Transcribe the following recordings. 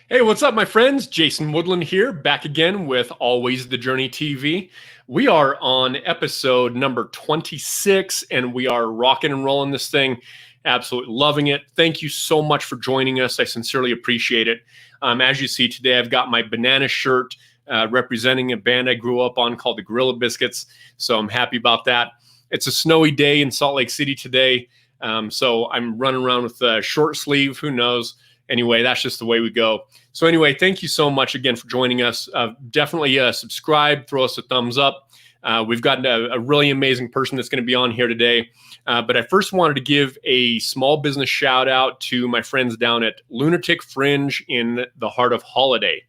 Hey, what's up, my friends? Jason Woodland here, back again with Always the Journey TV. We are on episode number 26, and we are rocking and rolling this thing. Absolutely loving it. Thank you so much for joining us. I sincerely appreciate it. As you see today, I've got my banana shirt representing a band I grew up on called the Gorilla Biscuits, so I'm happy about that. It's a snowy day in Salt Lake City today, so I'm running around with a short sleeve. Who knows? Anyway, that's just the way we go. So anyway, thank you so much again for joining us. Definitely subscribe, throw us a thumbs up. We've got a really amazing person that's going to be on here today. But I first wanted to give a small business shout out to my friends down at Lunatic Fringe in the heart of Holiday.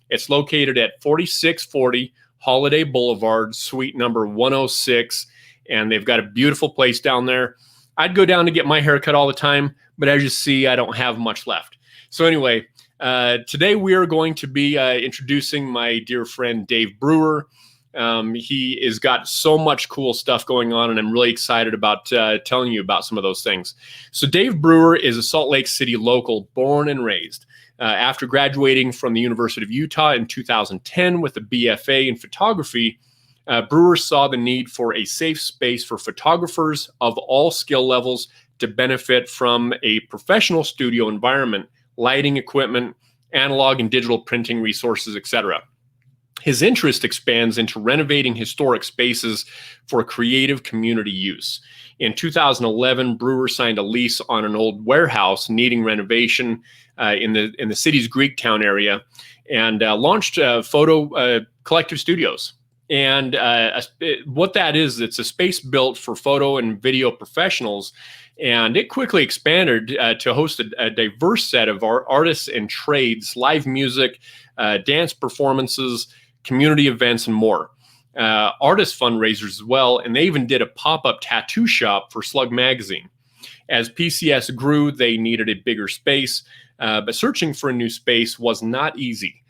It's located at 4640 Holiday Boulevard, suite number 106. And they've got a beautiful place down there. I'd go down to get my hair cut all the time, but as you see, I don't have much left. So anyway, today we are going to be introducing my dear friend Dave Brewer. He has got so much cool stuff going on, and I'm really excited about telling you about some of those things. So Dave Brewer is a Salt Lake City local, born and raised. After graduating from the University of Utah in 2010 with a BFA in photography, Brewer saw the need for a safe space for photographers of all skill levels to benefit from a professional studio environment, lighting equipment, analog and digital printing resources, etc. His interest expands into renovating historic spaces for creative community use. In 2011, Brewer signed a lease on an old warehouse needing renovation in the city's Greektown area, and launched photo collective studios. And what that is, it's a space built for photo and video professionals. And it quickly expanded to host a diverse set of artists and trades, live music, dance performances, community events, and more. Artist fundraisers as well, and they even did a pop-up tattoo shop for SLUG magazine. As PCS grew, they needed a bigger space, but searching for a new space was not easy.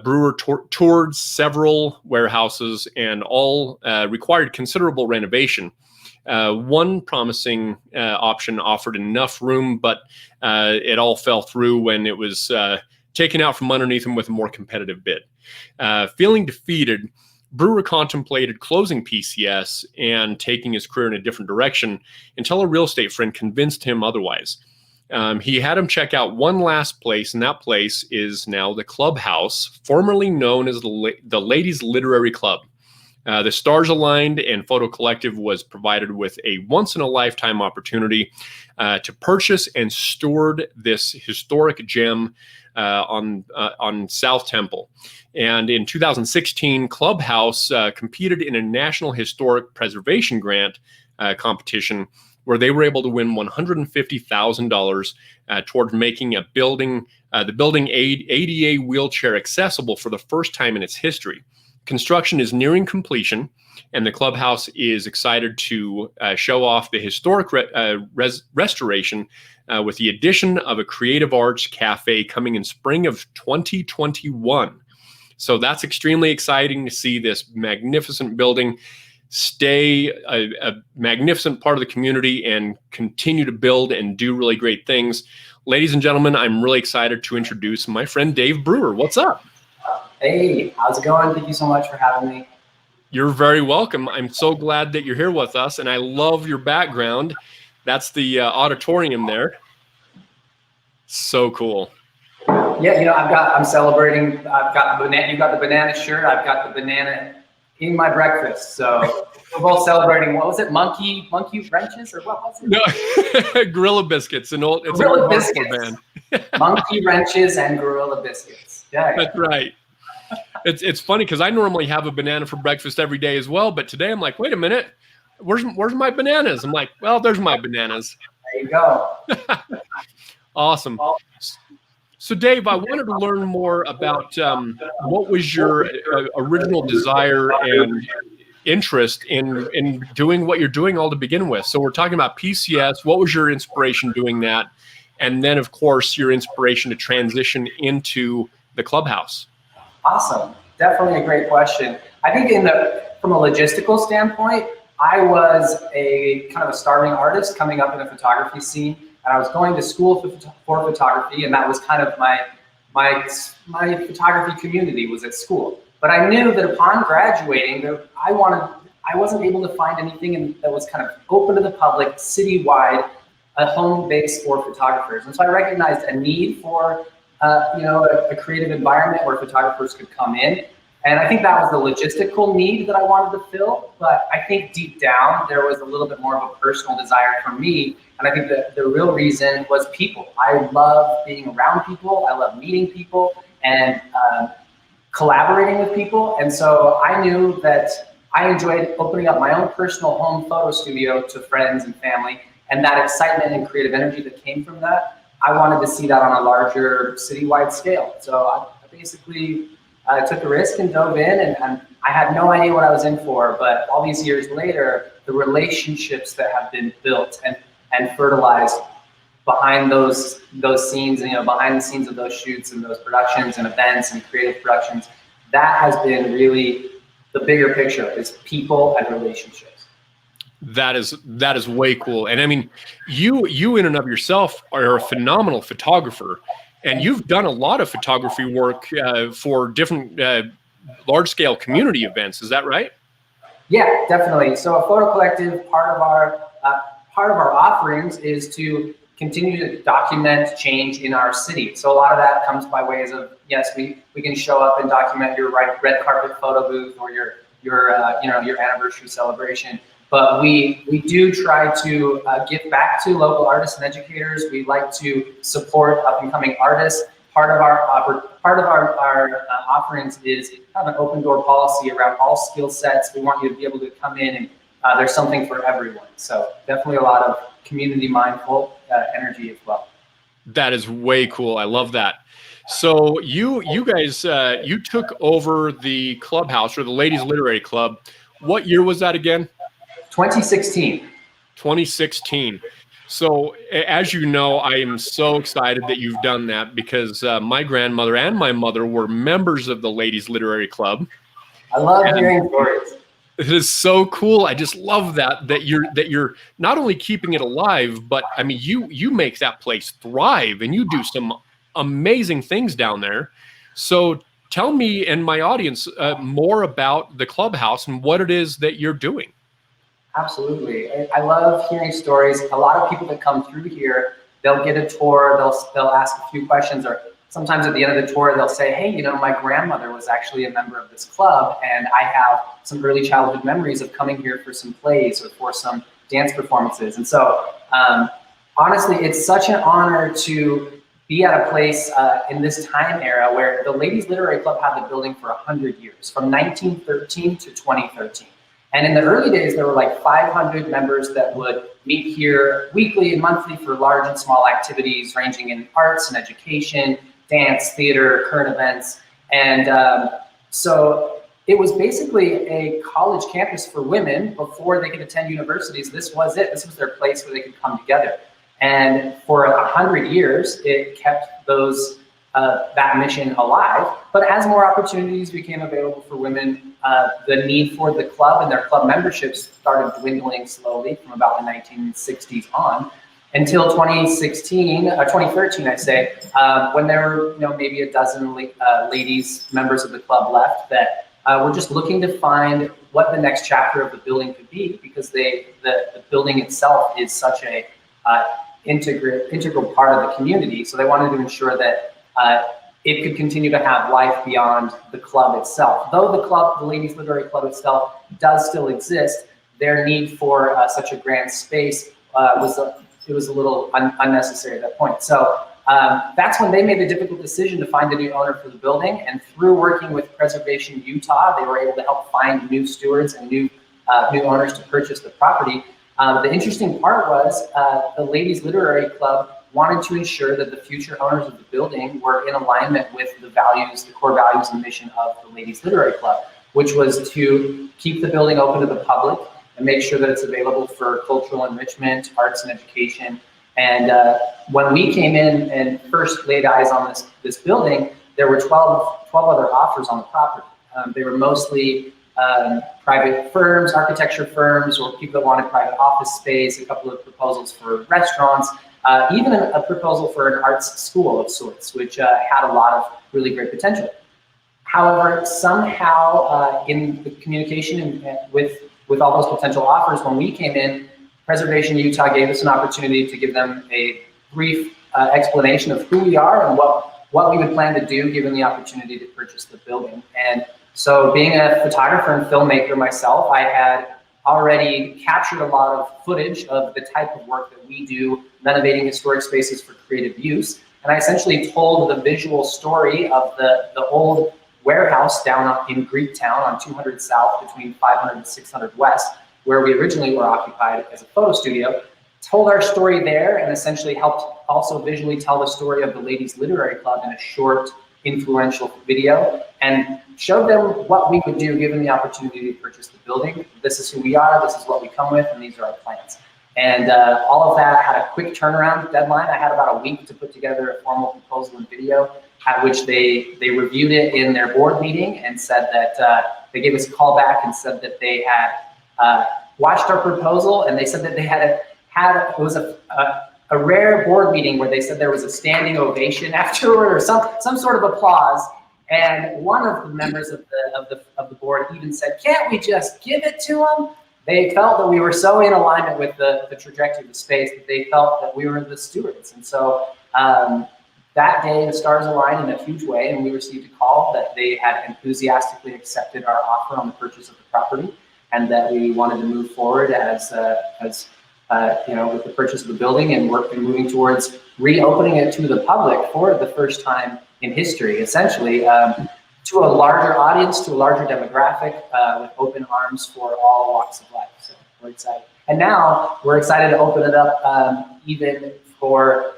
Brewer toured several warehouses, and all required considerable renovation. One promising option offered enough room, but it all fell through when it was taken out from underneath him with a more competitive bid. Feeling defeated, Brewer contemplated closing PCS and taking his career in a different direction until a real estate friend convinced him otherwise. He had him check out one last place, and that place is now the Clubhouse, formerly known as the Ladies Literary Club. The stars aligned, and Photo Collective was provided with a once-in-a-lifetime opportunity to purchase and steward this historic gem on South Temple. And in 2016, Clubhouse competed in a National Historic Preservation Grant competition, where they were able to win $150,000 towards making the building ADA wheelchair accessible for the first time in its history. Construction is nearing completion, and the Clubhouse is excited to show off the historic restoration with the addition of a creative arts cafe coming in spring of 2021. So that's extremely exciting to see this magnificent building stay a magnificent part of the community and continue to build and do really great things. Ladies and gentlemen, I'm really excited to introduce my friend Dave Brewer. What's up? Hey, how's it going? Thank you so much for having me. You're very welcome. I'm so glad that you're here with us, and I love your background. That's the auditorium there. So cool. Yeah, I'm celebrating. I've got the banana. You got the banana shirt. I've got the banana in my breakfast. So we're both celebrating. What was it? Monkey wrenches or what was it? No, Gorilla Biscuits. It's an old band. Monkey wrenches and Gorilla Biscuits. Yeah. That's right. It's funny because I normally have a banana for breakfast every day as well, but today I'm like, wait a minute, where's my bananas? I'm like, well, there's my bananas. There you go. Awesome. So Dave, I wanted to learn more about what was your original desire and interest in doing what you're doing all to begin with. So we're talking about PCS. What was your inspiration doing that? And then, of course, your inspiration to transition into the Clubhouse. Awesome. Definitely a great question. I think from a logistical standpoint, I was a kind of a starving artist coming up in a photography scene, and I was going to school for photography, and that was kind of my photography community was at school. But I knew that upon graduating, I wasn't able to find anything that was kind of open to the public, citywide, a home base for photographers. And so I recognized a need for a creative environment where photographers could come in. And I think that was the logistical need that I wanted to fill. But I think deep down, there was a little bit more of a personal desire for me. And I think that the real reason was people. I love being around people. I love meeting people and collaborating with people. And so I knew that I enjoyed opening up my own personal home photo studio to friends and family. And that excitement and creative energy that came from that, I wanted to see that on a larger citywide scale. So I basically took a risk and dove in, and I had no idea what I was in for, but all these years later, the relationships that have been built and fertilized behind those scenes, and behind the scenes of those shoots and those productions and events and creative productions, that has been really the bigger picture, is people and relationships. That is way cool. And I mean, you in and of yourself are a phenomenal photographer, and you've done a lot of photography work for different large scale community events. Is that right? Yeah, definitely. So a photo collective, part of our offerings is to continue to document change in our city. So a lot of that comes by ways of, yes, we can show up and document your red carpet photo booth or your anniversary celebration. But we do try to give back to local artists and educators. We like to support up and coming artists. Part of our offerings is kind of an open door policy around all skill sets. We want you to be able to come in, and there's something for everyone. So definitely a lot of community mindful energy as well. That is way cool. I love that. So you guys, you took over the Clubhouse, or the Ladies Literary Club. What year was that again? 2016. 2016. So as you know, I am so excited that you've done that, because my grandmother and my mother were members of the Ladies Literary Club. I love hearing stories. It is so cool. I just love that you're not only keeping it alive, but I mean, you make that place thrive, and you do some amazing things down there. So tell me and my audience more about the Clubhouse and what it is that you're doing. Absolutely. I love hearing stories. A lot of people that come through here, they'll get a tour, they'll ask a few questions, or sometimes at the end of the tour, they'll say, hey, my grandmother was actually a member of this club, and I have some early childhood memories of coming here for some plays or for some dance performances. And so honestly, it's such an honor to be at a place in this time era where the Ladies Literary Club had the building for 100 years, from 1913 to 2013. And in the early days, there were like 500 members that would meet here weekly and monthly for large and small activities ranging in arts and education, dance, theater, current events. And so it was basically a college campus for women before they could attend universities. This was it. This was their place where they could come together. And for 100 years, it kept that mission alive. But as more opportunities became available for women, the need for the club and their club memberships started dwindling slowly from about the 1960s on, until 2013, I'd say, when there were maybe a dozen ladies members of the club left that were just looking to find what the next chapter of the building could be, because the building itself is such a integral part of the community. So they wanted to ensure that it could continue to have life beyond the club itself. Though the Ladies Literary Club itself does still exist, their need for such a grand space was a little unnecessary at that point. So that's when they made the difficult decision to find a new owner for the building. And through working with Preservation Utah, they were able to help find new stewards and new owners to purchase the property. The interesting part was the Ladies Literary Club wanted to ensure that the future owners of the building were in alignment with the core values and mission of the Ladies Literary Club, which was to keep the building open to the public and make sure that it's available for cultural enrichment, arts and education. And when we came in and first laid eyes on this building, there were 12 other offers on the property. They were mostly private firms, architecture firms, or people that wanted private office space, a couple of proposals for restaurants. even a proposal for an arts school of sorts, which had a lot of really great potential. However, somehow in the communication with all those potential offers, when we came in, Preservation Utah gave us an opportunity to give them a brief explanation of who we are and what we would plan to do given the opportunity to purchase the building. And so being a photographer and filmmaker myself, I had already captured a lot of footage of the type of work that we do, renovating historic spaces for creative use. And I essentially told the visual story of the old warehouse down in Greektown on 200 South between 500 and 600 West, where we originally were occupied as a photo studio, told our story there, and essentially helped also visually tell the story of the Ladies Literary Club in a short, influential video, and showed them what we would do given the opportunity to purchase the building. This is who we are, this is what we come with, and these are our plans. And all of that had a quick turnaround deadline. I had about a week to put together a formal proposal and video, at which they reviewed it in their board meeting and said that they gave us a call back and said that they had watched our proposal, and they said that they had it was a rare board meeting where they said there was a standing ovation afterward or some sort of applause. And one of the members of the board even said, "Can't we just give it to them?" They felt that we were so in alignment with the trajectory of the space that they felt that we were the stewards. And so that day, the stars aligned in a huge way, and we received a call that they had enthusiastically accepted our offer on the purchase of the property, and that we wanted to move forward as with the purchase of the building and moving towards reopening it to the public for the first time in history, essentially, to a larger audience, to a larger demographic, with open arms for all walks of life. So we're excited. And now we're excited to open it up even for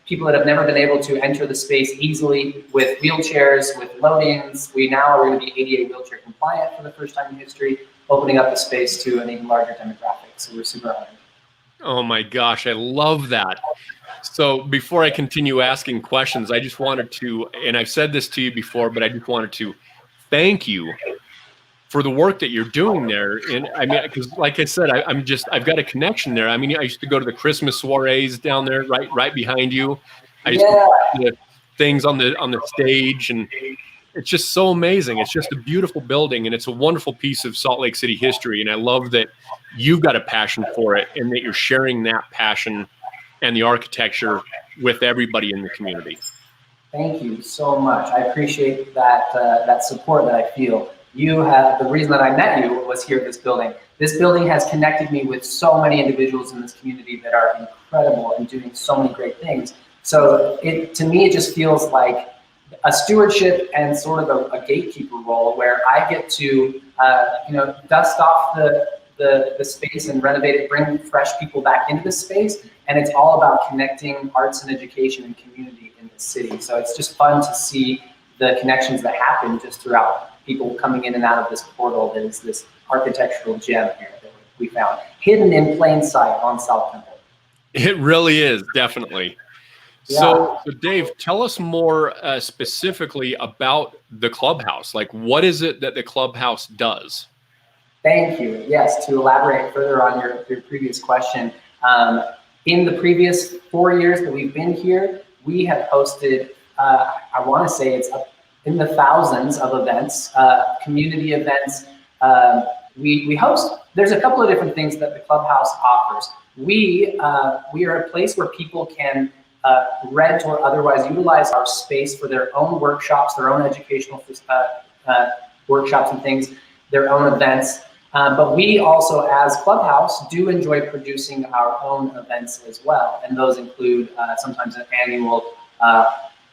people that have never been able to enter the space easily with wheelchairs, with load-ins. We now are going to be ADA wheelchair compliant for the first time in history, opening up the space to an even larger demographic. So we're super honored. Oh my gosh, I love that. So before I continue asking questions, I just wanted to, and I've said this to you before, but I just wanted to thank you for the work that you're doing there. And I mean, because like I said, I've got a connection there. I mean, I used to go to the Christmas soirees down there, right behind you. I used to do the things on the stage, and it's just so amazing. It's just a beautiful building, and it's a wonderful piece of Salt Lake City history. And I love that you've got a passion for it, and that you're sharing that passion and the architecture with everybody in the community. Thank you so much. I appreciate that support that I feel. The reason that I met you was here at this building. This building has connected me with so many individuals in this community that are incredible and doing so many great things. So to me, it just feels like a stewardship and sort of a gatekeeper role where I get to, dust off the space and renovate it, bring fresh people back into the space. And it's all about connecting arts and education and community in the city. So it's just fun to see the connections that happen just throughout people coming in and out of this portal. That is this architectural gem here that we found, hidden in plain sight on South Temple. It really is, definitely. Yeah. So Dave, tell us more specifically about the Clubhouse. Like, what is it that the Clubhouse does? Thank you. Yes, to elaborate further on your previous question, in the previous 4 years that we've been here, we have hosted, I want to say it's up in the thousands of events, community events. We host, there's a couple of different things that the Clubhouse offers. We are a place where people can rent or otherwise utilize our space for their own workshops, their own educational workshops and things, their own events. But we also, as Clubhouse, do enjoy producing our own events as well. And those include sometimes an annual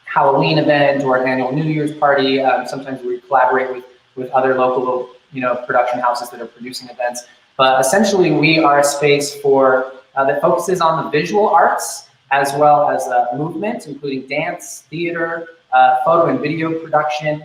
Halloween event or an annual New Year's party. Sometimes we collaborate with other local production houses that are producing events. But essentially, we are a space for that focuses on the visual arts as well as movement, including dance, theater, photo and video production.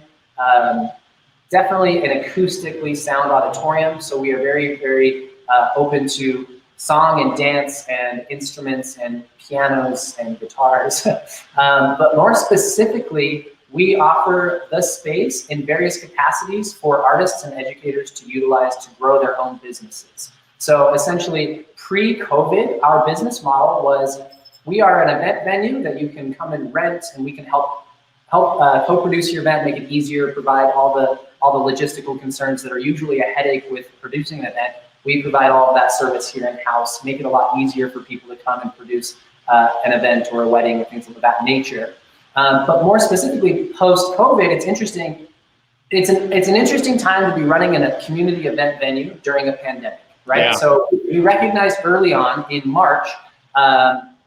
Definitely an acoustically sound auditorium, so we are very, very open to song and dance and instruments and pianos and guitars. But more specifically, we offer the space in various capacities for artists and educators to utilize to grow their own businesses. So essentially, pre-COVID, our business model was we are an event venue that you can come and rent, and we can help co-produce your event, make it easier, provide all the logistical concerns that are usually a headache with producing an event. We provide all of that service here in-house, make it a lot easier for people to come and produce an event or a wedding or things of that nature. But more specifically, post-COVID, it's interesting. It's an interesting time to be running in a community event venue during a pandemic, right? Yeah. So we recognized early on in March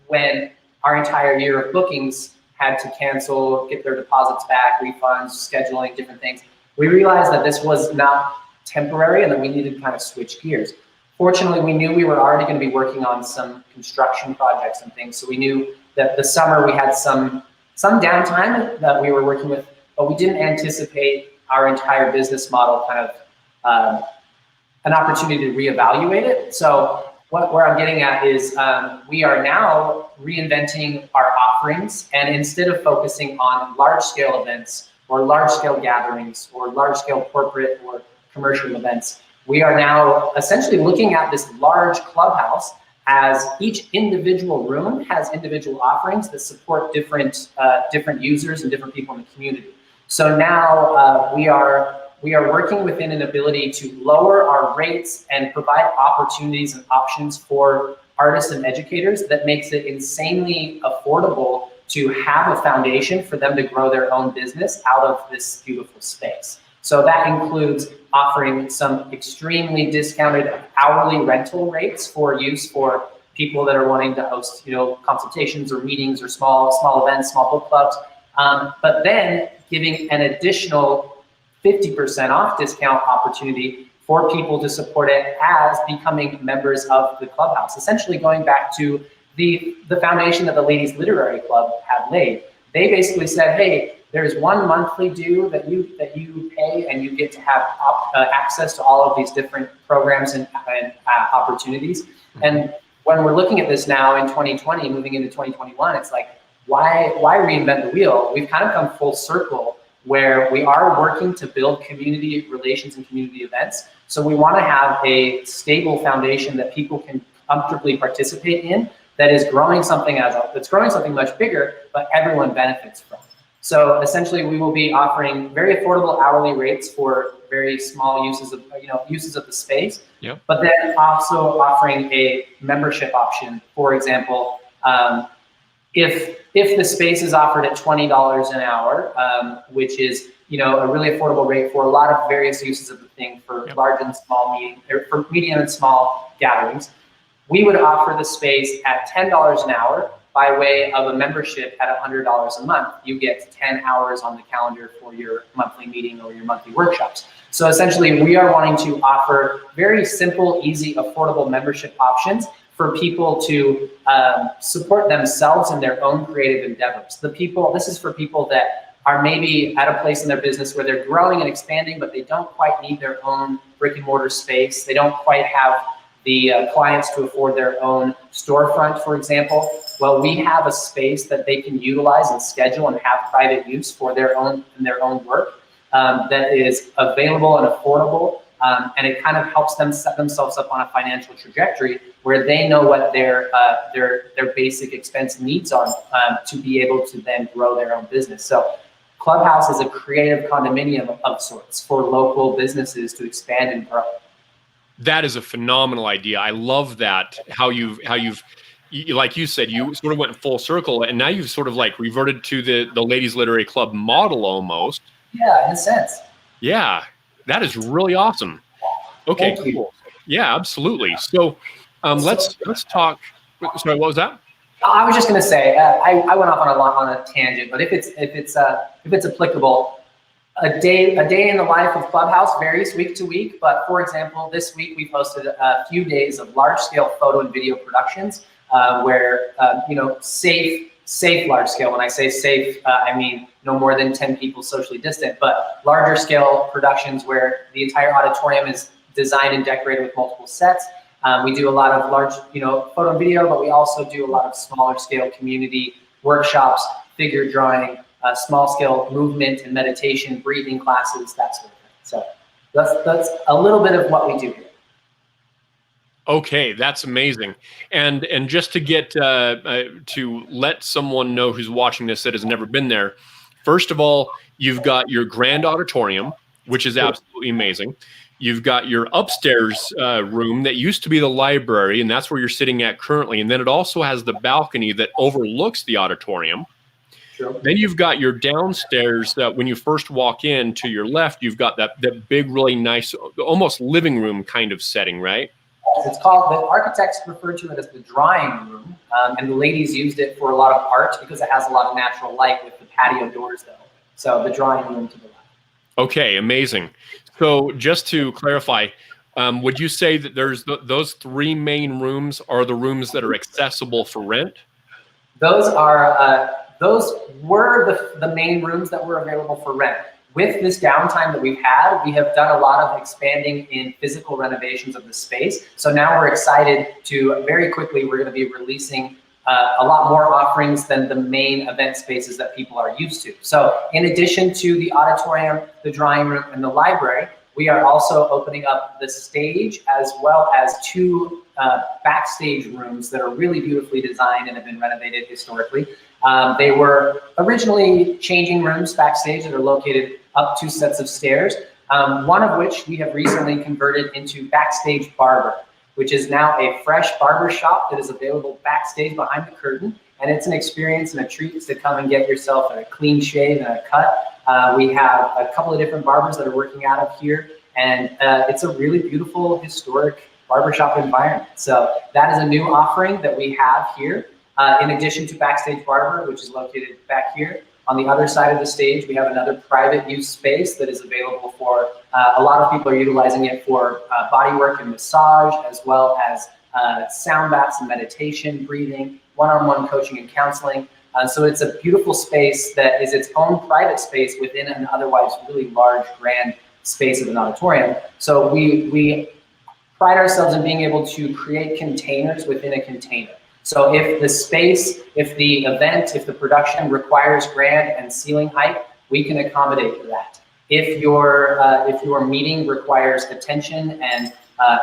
when our entire year of bookings had to cancel, get their deposits back, refunds, scheduling, different things. We realized that this was not temporary and that we needed to kind of switch gears. Fortunately, we knew we were already going to be working on some construction projects and things. So we knew that the summer we had some downtime that we were working with, but we didn't anticipate our entire business model kind of an opportunity to reevaluate it. So where I'm getting at is we are now reinventing our offerings, and instead of focusing on large-scale events or large-scale gatherings or large-scale corporate or commercial events, we are now essentially looking at this large clubhouse as each individual room has individual offerings that support different users and different people in the community. So now we are working within an ability to lower our rates and provide opportunities and options for artists and educators that makes it insanely affordable to have a foundation for them to grow their own business out of this beautiful space. So that includes offering some extremely discounted hourly rental rates for use for people that are wanting to host, consultations or meetings or small events, small book clubs, but then giving an additional 50% off discount opportunity for people to support it as becoming members of the clubhouse. Essentially going back to the foundation that the Ladies Literary Club had laid. They basically said, hey, there's one monthly due that you pay, and you get to have access to all of these different programs and opportunities. And when we're looking at this now in 2020, moving into 2021, it's like, why reinvent the wheel? We've kind of come full circle where we are working to build community relations and community events. So we want to have a stable foundation that people can comfortably participate in, that is growing something much bigger, but everyone benefits from. So essentially, we will be offering very affordable hourly rates for very small uses of the space. Yep. But then also offering a membership option. For example, if the space is offered at $20 an hour, which is a really affordable rate for a lot of various uses of the thing for large and small meetings, or for medium and small gatherings, we would offer the space at $10 an hour by way of a membership at $100 a month. You get 10 hours on the calendar for your monthly meeting or your monthly workshops. So essentially, we are wanting to offer very simple, easy, affordable membership options for people to support themselves in their own creative endeavors. This is for people that are maybe at a place in their business where they're growing and expanding, but they don't quite need their own brick and mortar space. They don't quite have the clients to afford their own storefront, for example. Well, we have a space that they can utilize and schedule and have private use for their own work that is available and affordable, and it kind of helps them set themselves up on a financial trajectory where they know what their basic expense needs are to be able to then grow their own business. So Clubhouse is a creative condominium of sorts for local businesses to expand and grow. That is a phenomenal idea. I love that, how you've like you said, you sort of went full circle, and now you've sort of like reverted to the Ladies Literary Club model almost. Yeah, in a sense. Yeah, that is really awesome. Okay, Thank you. cool. Yeah, absolutely. So let's talk. Sorry, what was that? I was just going to say, I went off on a tangent, but if it's applicable, a day in the life of Clubhouse varies week to week. But for example, this week we posted a few days of large-scale photo and video productions where safe large scale. When I say safe, I mean no more than 10 people socially distant, but larger scale productions where the entire auditorium is designed and decorated with multiple sets. We do a lot of large, photo and video, but we also do a lot of smaller scale community workshops, figure drawing, small scale movement and meditation, breathing classes, that sort of thing. So that's a little bit of what we do here. Okay, that's amazing. And just to get to let someone know who's watching this that has never been there, first of all, you've got your grand auditorium, which is absolutely amazing. You've got your upstairs room that used to be the library, and that's where you're sitting at currently. And then it also has the balcony that overlooks the auditorium. Sure. Then you've got your downstairs that when you first walk in to your left, you've got that big, really nice, almost living room kind of setting, right? It's called, the architects referred to it as the drawing room, and the ladies used it for a lot of art because it has a lot of natural light with the patio doors though. So the drawing room to the left. Okay, amazing. So just to clarify, would you say that there's those three main rooms are the rooms that are accessible for rent? Those were the main rooms that were available for rent. With this downtime that we've had, we have done a lot of expanding in physical renovations of the space. So now we're excited to very quickly, we're going to be releasing a lot more offerings than the main event spaces that people are used to. So in addition to the auditorium, the drawing room, and the library, we are also opening up the stage as well as two backstage rooms that are really beautifully designed and have been renovated historically. They were originally changing rooms backstage that are located up two sets of stairs, one of which we have recently converted into Backstage Barber, which is now a fresh barber shop that is available backstage behind the curtain. And it's an experience and a treat to come and get yourself a clean shave and a cut. We have a couple of different barbers that are working out of here, and it's a really beautiful, historic barbershop environment. So that is a new offering that we have here. In addition to Backstage Barber, which is located back here. On the other side of the stage, we have another private use space that is available for, a lot of people are utilizing it for body work and massage, as well as sound baths and meditation, breathing, one-on-one coaching and counseling. So it's a beautiful space that is its own private space within an otherwise really large, grand space of an auditorium. So we pride ourselves in being able to create containers within a container. So if the space, if the event, if the production requires grand and ceiling height, we can accommodate for that. If your meeting requires attention and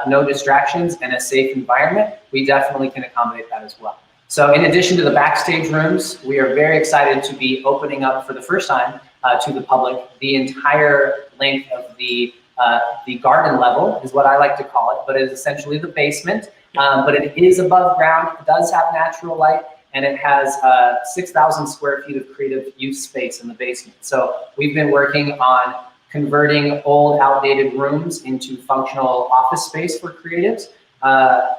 no distractions and a safe environment, we definitely can accommodate that as well. So in addition to the backstage rooms, we are very excited to be opening up for the first time to the public the entire length of the garden level, is what I like to call it, but it is essentially the basement. But it is above ground, it does have natural light, and it has 6,000 square feet of creative use space in the basement. So we've been working on converting old, outdated rooms into functional office space for creatives.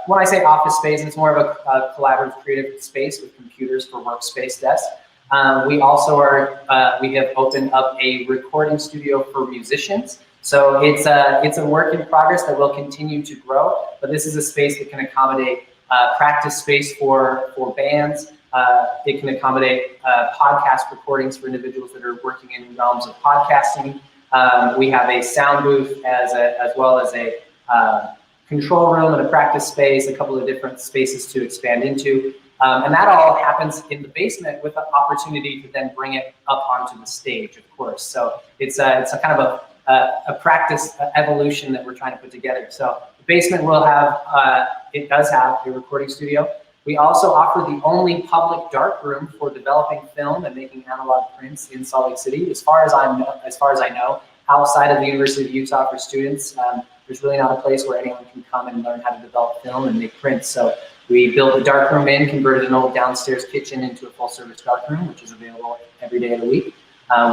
When I say office space, it's more of a collaborative creative space with computers for workspace desks. We also we have opened up a recording studio for musicians. So it's a work in progress that will continue to grow, but this is a space that can accommodate practice space for bands. It can accommodate podcast recordings for individuals that are working in realms of podcasting. We have a sound booth as well as a control room and a practice space, a couple of different spaces to expand into. And that all happens in the basement with the opportunity to then bring it up onto the stage, of course. So it's a kind of a practice evolution that we're trying to put together. So the basement will have, it does have a recording studio. We also offer the only public dark room for developing film and making analog prints in Salt Lake City. As far as I know, outside of the University of Utah for students, there's really not a place where anyone can come and learn how to develop film and make prints. So we built a dark room converted an old downstairs kitchen into a full service dark room, which is available every day of the week.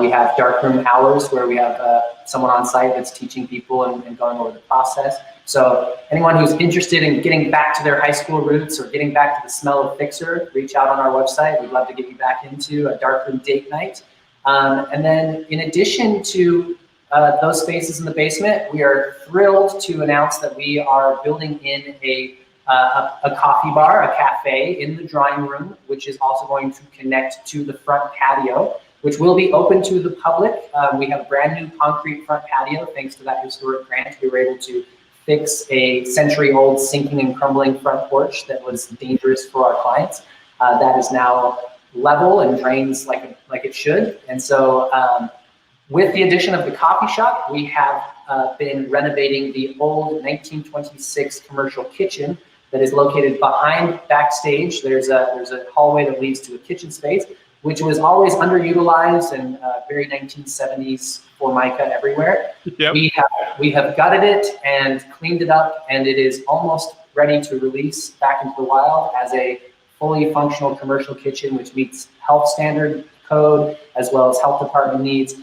We have darkroom hours where we have someone on site that's teaching people and going over the process. So anyone who's interested in getting back to their high school roots or getting back to the smell of Fixer, reach out on our website. We'd love to get you back into a darkroom date night. And then in addition to those spaces in the basement, we are thrilled to announce that we are building in a coffee bar, a cafe in the drawing room, which is also going to connect to the front patio, which will be open to the public. We have a brand new concrete front patio. Thanks to that historic grant, we were able to fix a century-old sinking and crumbling front porch that was dangerous for our clients. That is now level and drains like it should. And so with the addition of the coffee shop, we have been renovating the old 1926 commercial kitchen that is located behind backstage. There's a hallway that leads to a kitchen space, which was always underutilized and very 1970s Formica everywhere. Yep. We have gutted it and cleaned it up, and it is almost ready to release back into the wild as a fully functional commercial kitchen, which meets health standard code as well as health department needs,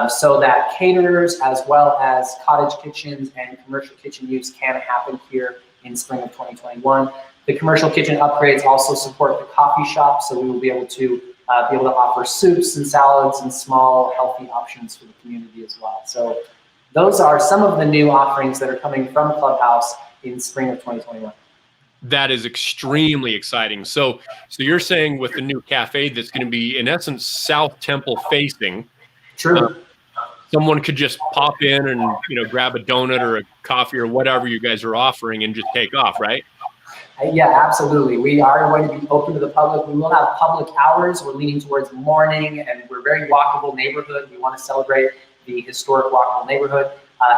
so that caterers as well as cottage kitchens and commercial kitchen use can happen here in spring of 2021. The commercial kitchen upgrades also support the coffee shop, so we will be able to offer soups and salads and small healthy options for the community as well. So those are some of the new offerings that are coming from Clubhouse in spring of 2021. That is extremely exciting. So you're saying with the new cafe that's going to be in essence South Temple facing. True. Someone could just pop in and grab a donut or a coffee or whatever you guys are offering and just take off, right? Yeah, absolutely. We are going to be open to the public. We will have public hours. We're leaning towards morning, and we're a very walkable neighborhood. We want to celebrate the historic walkable neighborhood.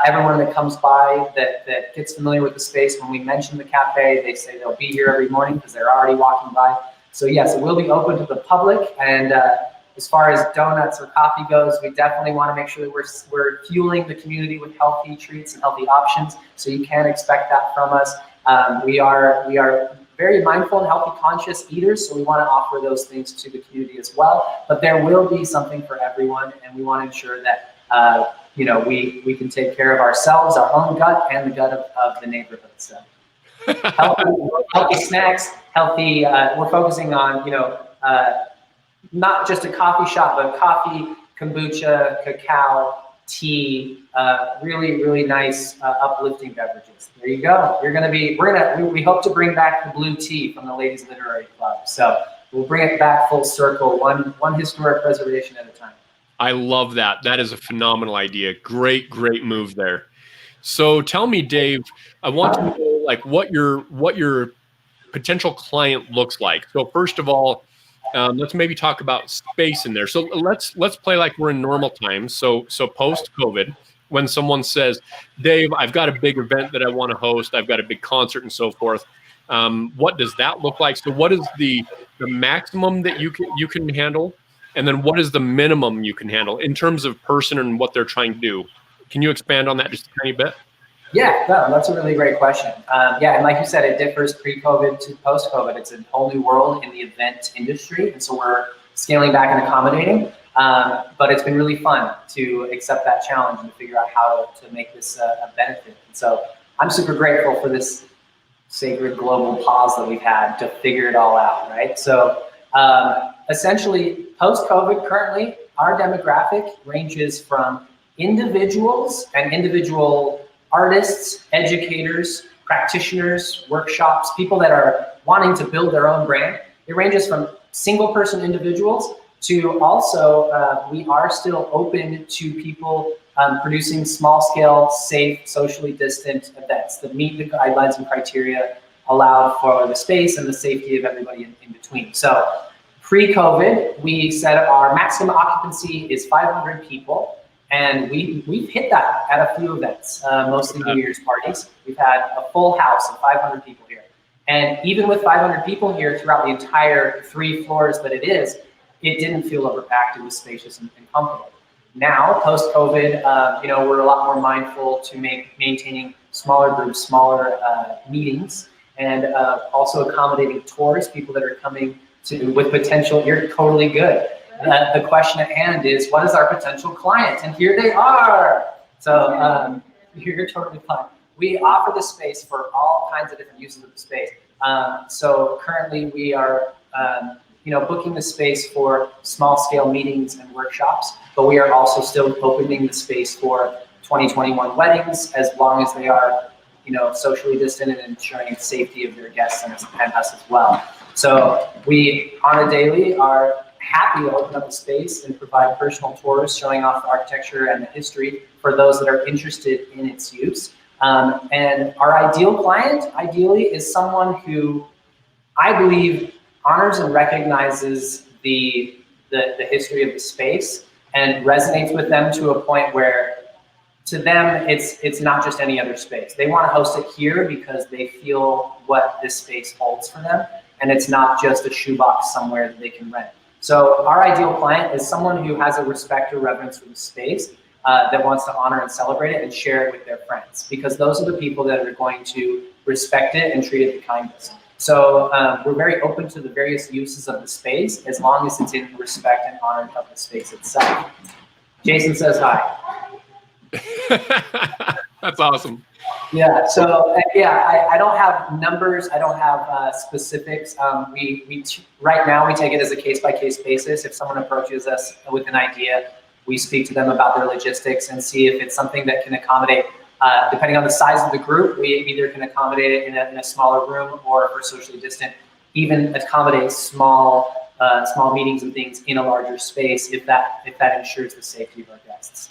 Everyone that comes by that gets familiar with the space, when we mention the cafe, they say they'll be here every morning because they're already walking by. So yes, it will be open to the public. And as far as donuts or coffee goes, we definitely want to make sure that we're fueling the community with healthy treats and healthy options. So you can expect that from us. We are very mindful and healthy conscious eaters, so we want to offer those things to the community as well. But there will be something for everyone, and we want to ensure that we can take care of ourselves, our own gut, and the gut of the neighborhood. So healthy snacks, healthy. We're focusing on not just a coffee shop, but coffee, kombucha, cacao, tea, really, really nice uplifting beverages. There you go. We hope to bring back the blue tea from the Ladies Literary Club. So we'll bring it back full circle, one historic preservation at a time. I love that. That is a phenomenal idea. Great move there. So tell me, Dave, I want to know what your potential client looks like. So first of all, let's maybe talk about space in there. So let's play like we're in normal times. So post-COVID, when someone says, Dave, I've got a big event that I want to host, I've got a big concert and so forth. What does that look like? So what is the maximum that you can handle? And then what is the minimum you can handle in terms of person and what they're trying to do? Can you expand on that just a tiny bit? Yeah, no, that's a really great question. And like you said, it differs pre-COVID to post-COVID. It's a whole new world in the event industry, and so we're scaling back and accommodating. But it's been really fun to accept that challenge and figure out how to make this a benefit. And so I'm super grateful for this sacred global pause that we've had to figure it all out, right? So essentially, post-COVID, currently, our demographic ranges from individuals and individual artists, educators, practitioners, workshops, people that are wanting to build their own brand. It ranges from single person individuals to also, we are still open to people producing small scale, safe, socially distant events that meet the guidelines and criteria allowed for the space and the safety of everybody in between. So pre-COVID, we said our maximum occupancy is 500 people. And we've hit that at a few events, mostly New Year's parties. We've had a full house of 500 people here. And even with 500 people here throughout the entire 3 floors that it is, it didn't feel overpacked. It was spacious and comfortable. Now, post-COVID, we're a lot more mindful to maintaining smaller groups, smaller meetings, and also accommodating tours, people that are coming with potential. You're totally good. The question at hand is, what is our potential client? And here they are. So you're totally fine. We offer the space for all kinds of different uses of the space. So currently we are, booking the space for small scale meetings and workshops, but we are also still opening the space for 2021 weddings, as long as they are, socially distant and ensuring the safety of their guests and us as well. So we, on a daily, are happy to open up the space and provide personal tours showing off the architecture and the history for those that are interested in its use. And our ideal client, ideally, is someone who I believe honors and recognizes the history of the space and resonates with them to a point where to them, it's not just any other space. They want to host it here because they feel what this space holds for them, and it's not just a shoebox somewhere that they can rent. So our ideal client is someone who has a respect or reverence for the space, that wants to honor and celebrate it and share it with their friends, because those are the people that are going to respect it and treat it with kindness. So we're very open to the various uses of the space, as long as it's in respect and honor of the space itself. Jason says hi. That's awesome. Yeah, so I don't have numbers, I don't have specifics. Right now we take it as a case-by-case basis. If someone approaches us with an idea, we speak to them about their logistics and see if it's something that can accommodate, depending on the size of the group, we either can accommodate it in a smaller room, or if we're socially distant, even accommodate small meetings and things in a larger space if that ensures the safety of our guests.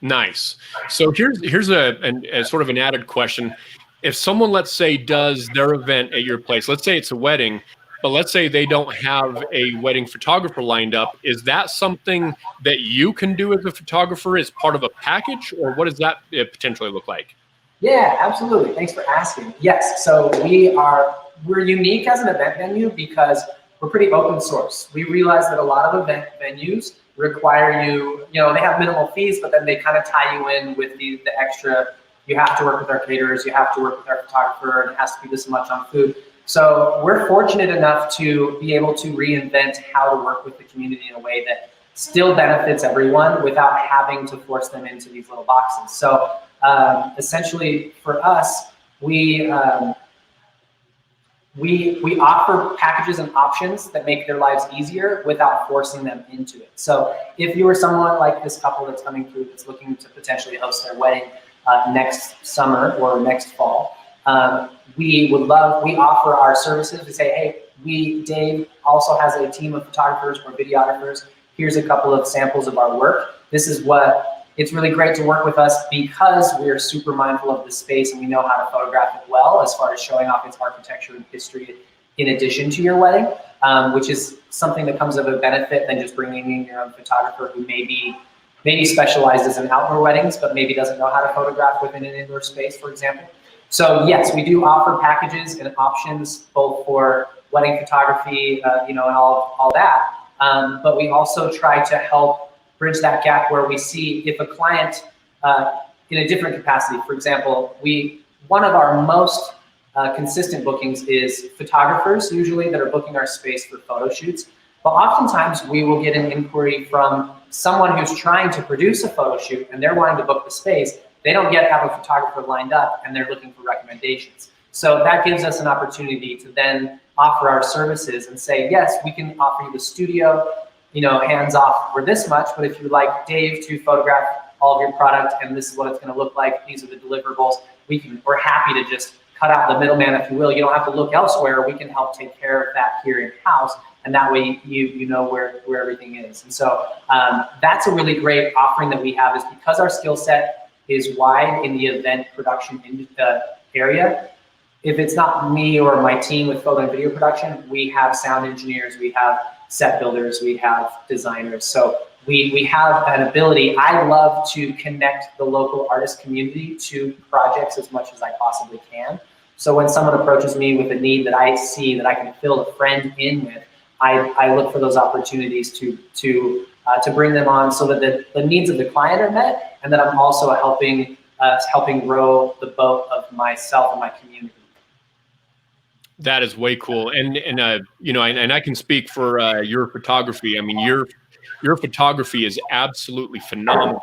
Nice. So here's a sort of an added question. If someone, let's say, does their event at your place, let's say it's a wedding, but let's say they don't have a wedding photographer lined up, is that something that you can do as a photographer as part of a package, or what does that potentially look like? Yeah, absolutely. Thanks for asking. Yes, so we're unique as an event venue because we're pretty open source. We realize that a lot of event venues require they have minimal fees, but then they kind of tie you in with the extra. You have to work with our caterers, you have to work with our photographer, and it has to be this much on food. So we're fortunate enough to be able to reinvent how to work with the community in a way that still benefits everyone without having to force them into these little boxes. So essentially for us, we offer packages and options that make their lives easier without forcing them into it. So if you were someone like this couple that's coming through that's looking to potentially host their wedding next summer or next fall, we offer our services. We say, hey, Dave also has a team of photographers or videographers. Here's a couple of samples of our work. It's really great to work with us because we are super mindful of the space and we know how to photograph it well as far as showing off its architecture and history in addition to your wedding, which is something that comes of a benefit than just bringing in your own photographer who maybe specializes in outdoor weddings, but maybe doesn't know how to photograph within an indoor space, for example. So yes, we do offer packages and options both for wedding photography, and all that. But we also try to help bridge that gap where we see if a client in a different capacity, for example, one of our most consistent bookings is photographers usually that are booking our space for photo shoots. But oftentimes we will get an inquiry from someone who's trying to produce a photo shoot and they're wanting to book the space. They don't yet have a photographer lined up and they're looking for recommendations. So that gives us an opportunity to then offer our services and say, yes, we can offer you the studio, hands off for this much, but if you'd like Dave to photograph all of your product and this is what it's going to look like, these are the deliverables, we're happy to just cut out the middleman, if you will. You don't have to look elsewhere. We can help take care of that here in-house, and that way you know where everything is. And so that's a really great offering that we have, is because our skill set is wide in the event production area. If it's not me or my team with photo and video production, we have sound engineers, we have set builders, we have designers. So we have an ability. I love to connect the local artist community to projects as much as I possibly can. So when someone approaches me with a need that I see that I can fill a friend in with, I look for those opportunities to bring them on so that the needs of the client are met, and that I'm also helping row the boat of myself and my community. That is way cool, and I can speak for your photography. I mean, your photography is absolutely phenomenal.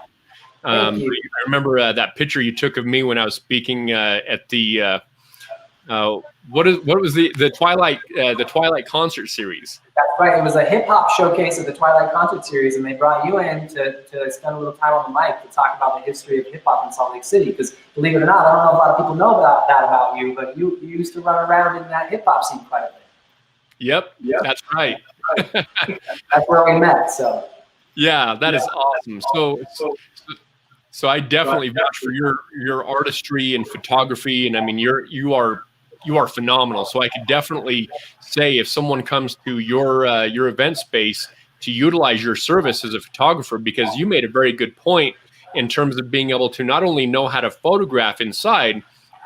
Thank you. I remember that picture you took of me when I was speaking at the what was the Twilight concert series? That's right. It was a hip hop showcase of the Twilight concert series, and they brought you in to spend a little time on the mic to talk about the history of hip hop in Salt Lake City. Because believe it or not, I don't know if a lot of people know about you, but you used to run around in that hip hop scene quite a bit. Yep. That's right. That's where we met. So. Yeah, that is awesome. So I definitely vouch for your artistry and photography, and I mean you are phenomenal. So I could definitely say if someone comes to your event space to utilize your service as a photographer, because you made a very good point in terms of being able to not only know how to photograph inside,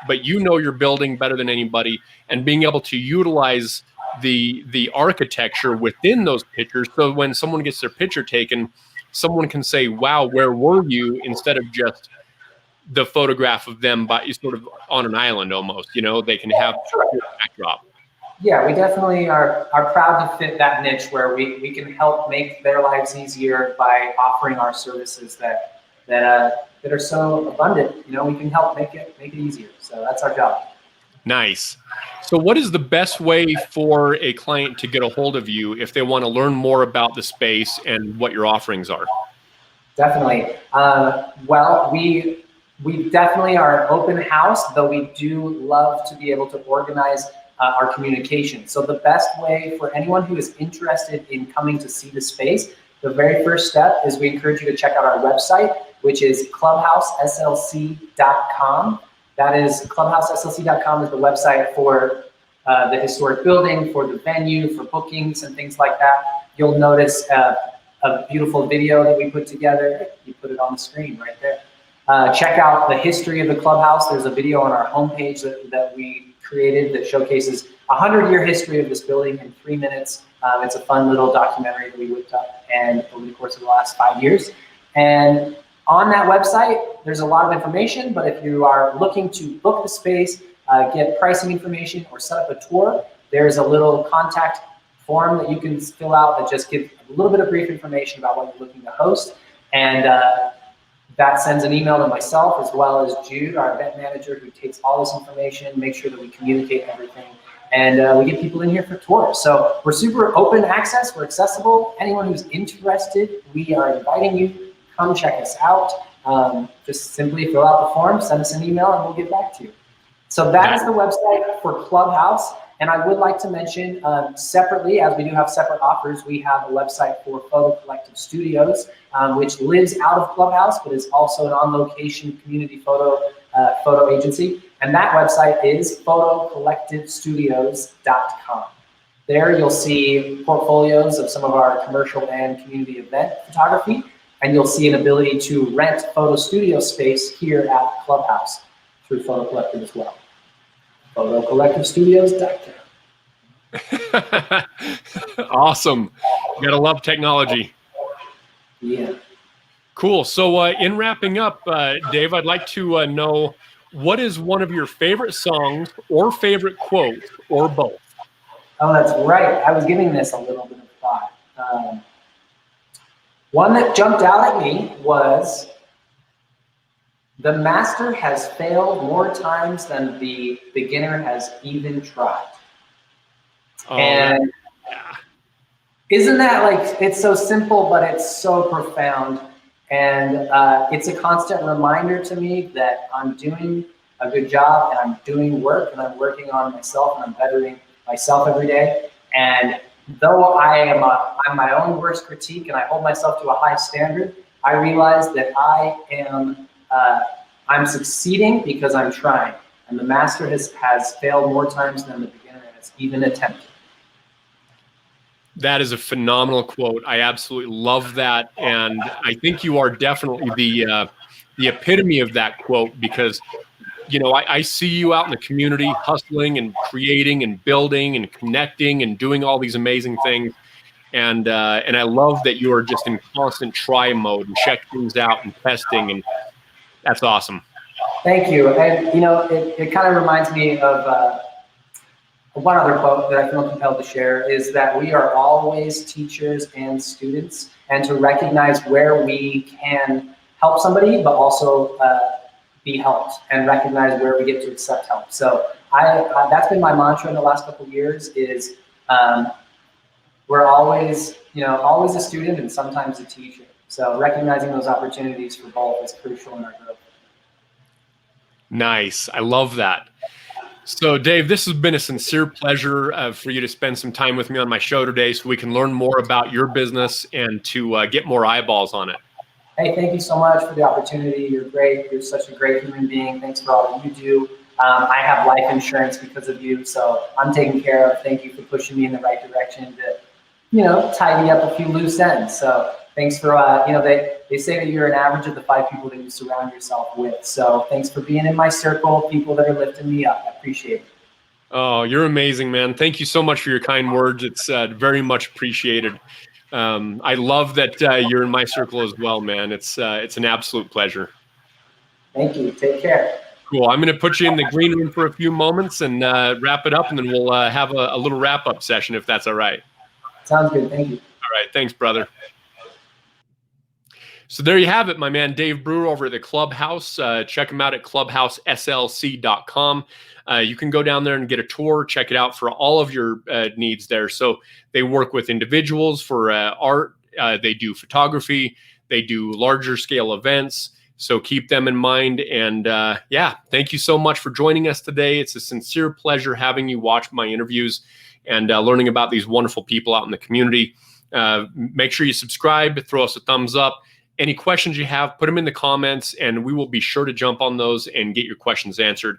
but you know your building better than anybody, and being able to utilize the architecture within those pictures. So when someone gets their picture taken, someone can say, wow, where were you? Instead of just the photograph of them by sort of on an island almost, you know, they can have a backdrop. Yeah, we definitely are proud to fit that niche where we can help make their lives easier by offering our services that are so abundant. You know, we can help make it easier. So that's our job. Nice. So what is the best way for a client to get a hold of you if they want to learn more about the space and what your offerings are? Definitely. Well, we definitely are an open house, though we do love to be able to organize our communication. So the best way for anyone who is interested in coming to see the space, the very first step is we encourage you to check out our website, which is clubhouseslc.com. That is clubhouseslc.com is the website for the historic building, for the venue, for bookings and things like that. You'll notice a beautiful video that we put together. You put it on the screen right there. Check out the history of the clubhouse. There's a video on our homepage that we created that showcases a 100-year history of this building in 3 minutes. It's a fun little documentary that we whipped up and over the course of the last 5 years. And on that website, there's a lot of information, but if you are looking to book the space, get pricing information, or set up a tour, there's a little contact form that you can fill out that just gives a little bit of brief information about what you're looking to host. And that sends an email to myself as well as Jude, our event manager, who takes all this information, makes sure that we communicate everything, and we get people in here for tours. So we're super open access, we're accessible. Anyone who's interested, we are inviting you, come check us out. Just simply fill out the form, send us an email, and we'll get back to you. So that is the website for Clubhouse. And I would like to mention separately, as we do have separate offers, we have a website for Photo Collective Studios, which lives out of Clubhouse, but is also an on-location community photo agency. And that website is photocollectivestudios.com. There you'll see portfolios of some of our commercial and community event photography, and you'll see an ability to rent photo studio space here at Clubhouse through Photo Collective as well. photocollectivestudios.com. Awesome. You gotta love technology. Yeah. Cool. So in wrapping up, Dave, I'd like to know, what is one of your favorite songs or favorite quotes, or both? Oh, that's right. I was giving this a little bit of thought. One that jumped out at me was, "The master has failed more times than the beginner has even tried." Oh, and yeah. Isn't that like, it's so simple, but it's so profound. And it's a constant reminder to me that I'm doing a good job and I'm doing work and I'm working on myself and I'm bettering myself every day. And though I'm my own worst critique and I hold myself to a high standard, I realize that I'm succeeding because I'm trying. And the master has failed more times than the beginner has even attempted. That is a phenomenal quote. I absolutely love that. And I think you are definitely the epitome of that quote, because, you know, I see you out in the community hustling and creating and building and connecting and doing all these amazing things. And I love that you are just in constant try mode and check things out and testing. And that's awesome. Thank you. And, you know, it kind of reminds me of one other quote that I feel compelled to share, is that we are always teachers and students, and to recognize where we can help somebody, but also be helped, and recognize where we get to accept help. So that's been my mantra in the last couple of years, is we're always, always a student and sometimes a teacher. So recognizing those opportunities for both is crucial in our growth. Nice. I love that. So Dave, this has been a sincere pleasure for you to spend some time with me on my show today, so we can learn more about your business and to get more eyeballs on it. Hey, thank you so much for the opportunity. You're great. You're such a great human being. Thanks for all that you do. I have life insurance because of you, so I'm taken care of. Thank you for pushing me in the right direction to, tidy up a few loose ends. So thanks for, you know, they say that you're an average of the 5 people that you surround yourself with. So thanks for being in my circle, people that are lifting me up. I appreciate it. Oh, you're amazing, man. Thank you so much for your kind words. It's very much appreciated. I love that you're in my circle as well, man. It's an absolute pleasure. Thank you. Take care. Cool. I'm going to put you in the green room for a few moments and wrap it up, and then we'll have a little wrap-up session if that's all right. Sounds good. Thank you. All right. Thanks, brother. So there you have it, my man Dave Brewer over at the Clubhouse. Check him out at clubhouseslc.com. You can go down there and get a tour, check it out for all of your needs there. So they work with individuals for art. They do photography. They do larger scale events. So keep them in mind. And yeah, thank you so much for joining us today. It's a sincere pleasure having you watch my interviews and learning about these wonderful people out in the community. Make sure you subscribe, throw us a thumbs up. Any questions you have, put them in the comments, and we will be sure to jump on those and get your questions answered.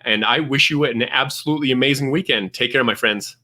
And I wish you an absolutely amazing weekend. Take care, my friends.